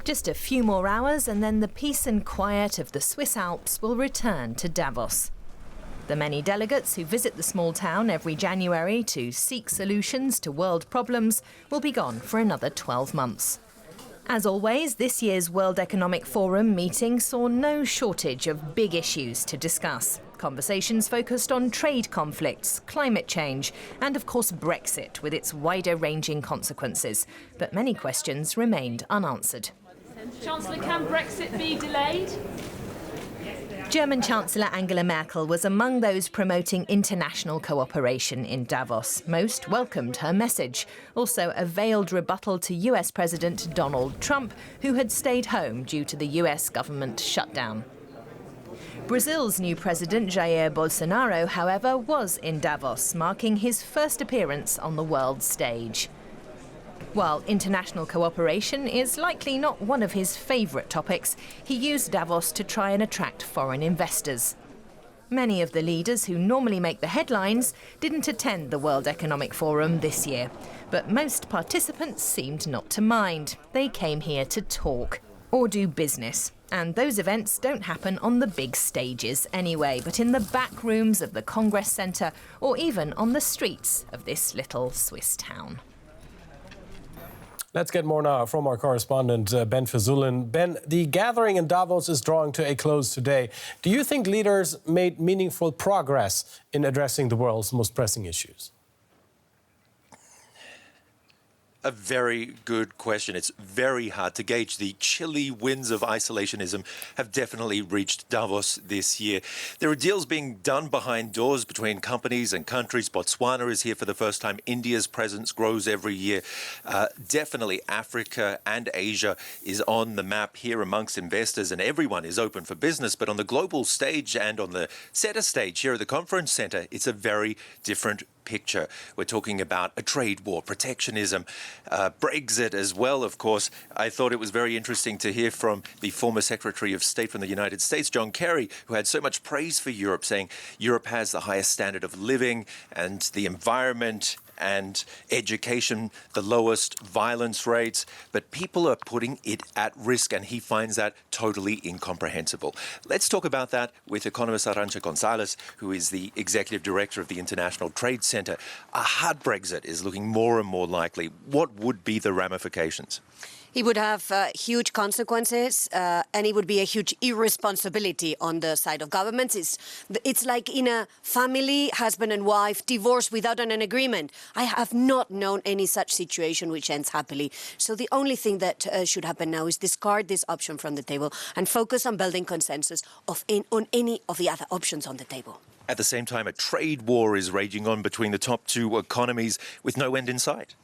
Just a few more hours and then the peace and quiet of the Swiss Alps will return to Davos. The many delegates who visit the small town every January to seek solutions to world problems will be gone for another 12 months. As always, this year's World Economic Forum meeting saw no shortage of big issues to discuss. Conversations focused on trade conflicts, climate change, and of course Brexit with its wider-ranging consequences. But many questions remained unanswered. Chancellor, can Brexit be delayed? German Chancellor Angela Merkel was among those promoting international cooperation in Davos. Most welcomed her message. Also a veiled rebuttal to US President Donald Trump, who had stayed home due to the US government shutdown. Brazil's new president, Jair Bolsonaro, however, was in Davos, marking his first appearance on the world stage. While international cooperation is likely not one of his favourite topics, he used Davos to try and attract foreign investors. Many of the leaders who normally make the headlines didn't attend the World Economic Forum this year, but most participants seemed not to mind. They came here to talk or do business. And those events don't happen on the big stages anyway, but in the back rooms of the Congress Centre or even on the streets of this little Swiss town. Let's get more now from our correspondent, Ben Fazulin. Ben, the gathering in Davos is drawing to a close today. Do you think leaders made meaningful progress in addressing the world's most pressing issues? A very good question. It's very hard to gauge. The chilly winds of isolationism have definitely reached Davos this year. There are deals being done behind doors between companies and countries. Botswana is here for the first time. India's presence grows every year. Definitely Africa and Asia is on the map here amongst investors, and everyone is open for business. But on the global stage and on the center stage here at the conference center, it's a very different picture. We're talking about a trade war, protectionism, Brexit as well, of course. I thought it was very interesting to hear from the former Secretary of State from the United States, John Kerry, who had so much praise for Europe, saying Europe has the highest standard of living and the environment and education, the lowest violence rates, but people are putting it at risk, and he finds that totally incomprehensible. Let's talk about that with economist Arantxa Gonzalez, who is the executive director of the International Trade Center. A hard Brexit is looking more and more likely. What would be the ramifications? It would have huge consequences, and it would be a huge irresponsibility on the side of governments. It's like in a family, husband and wife, divorce without an agreement. I have not known any such situation which ends happily. So the only thing that should happen now is discard this option from the table and focus on building consensus on any of the other options on the table. At the same time, a trade war is raging on between the top two economies with no end in sight.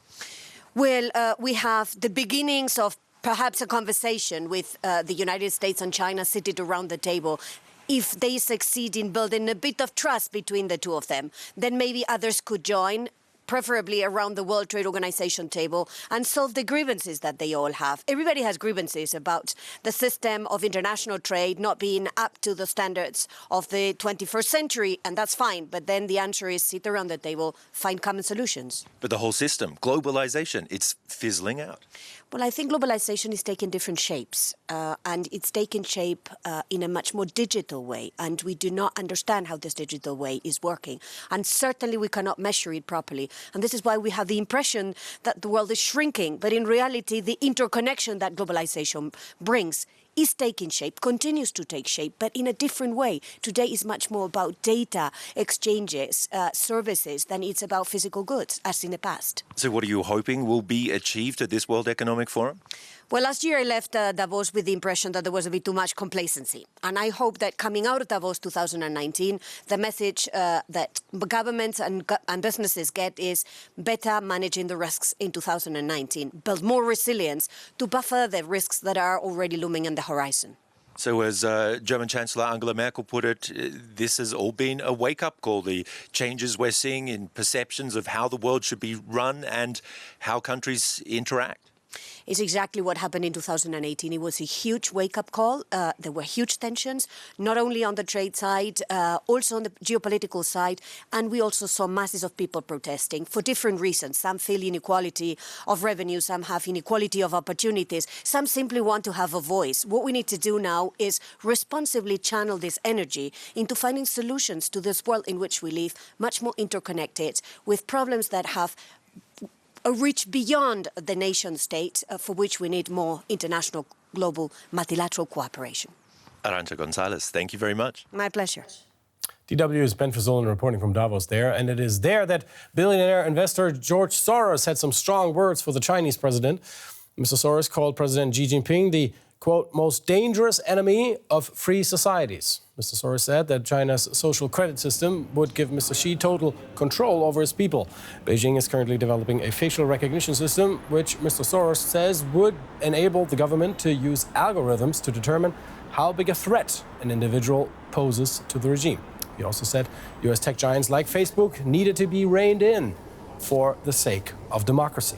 Well, we have the beginnings of perhaps a conversation with the United States and China seated around the table. If they succeed in building a bit of trust between the two of them, then maybe others could join, preferably around the World Trade Organization table, and solve the grievances that they all have. Everybody has grievances about the system of international trade not being up to the standards of the 21st century, and that's fine. But then the answer is sit around the table, find common solutions. But the whole system, globalization, it's fizzling out. Well, I think globalization is taking different shapes, and it's taken shape in a much more digital way, and we do not understand how this digital way is working. And certainly we cannot measure it properly. And this is why we have the impression that the world is shrinking. But in reality, the interconnection that globalization brings is taking shape, continues to take shape, but in a different way. Today is much more about data exchanges, services, than it's about physical goods, as in the past. So what are you hoping will be achieved at this World Economic Forum? Well, last year I left Davos with the impression that there was a bit too much complacency. And I hope that coming out of Davos 2019, the message that governments and businesses get is better managing the risks in 2019, build more resilience to buffer the risks that are already looming on the horizon. So as German Chancellor Angela Merkel put it, this has all been a wake-up call, the changes we're seeing in perceptions of how the world should be run and how countries interact. is exactly what happened in 2018. It was a huge wake-up call. There were huge tensions, not only on the trade side, also on the geopolitical side, and we also saw masses of people protesting for different reasons. Some feel inequality of revenue, some have inequality of opportunities, some simply want to have a voice. What we need to do now is responsibly channel this energy into finding solutions to this world in which we live, much more interconnected, with problems that have a reach beyond the nation state, for which we need more international, global, multilateral cooperation. Arantxa González, thank you very much. My pleasure. DW's Ben Verzulen reporting from Davos there, and it is there that billionaire investor George Soros had some strong words for the Chinese president. Mr. Soros called President Xi Jinping the, quote, most dangerous enemy of free societies. Mr. Soros said that China's social credit system would give Mr. Xi total control over his people. Beijing is currently developing a facial recognition system, which Mr. Soros says would enable the government to use algorithms to determine how big a threat an individual poses to the regime. He also said US tech giants like Facebook needed to be reined in for the sake of democracy.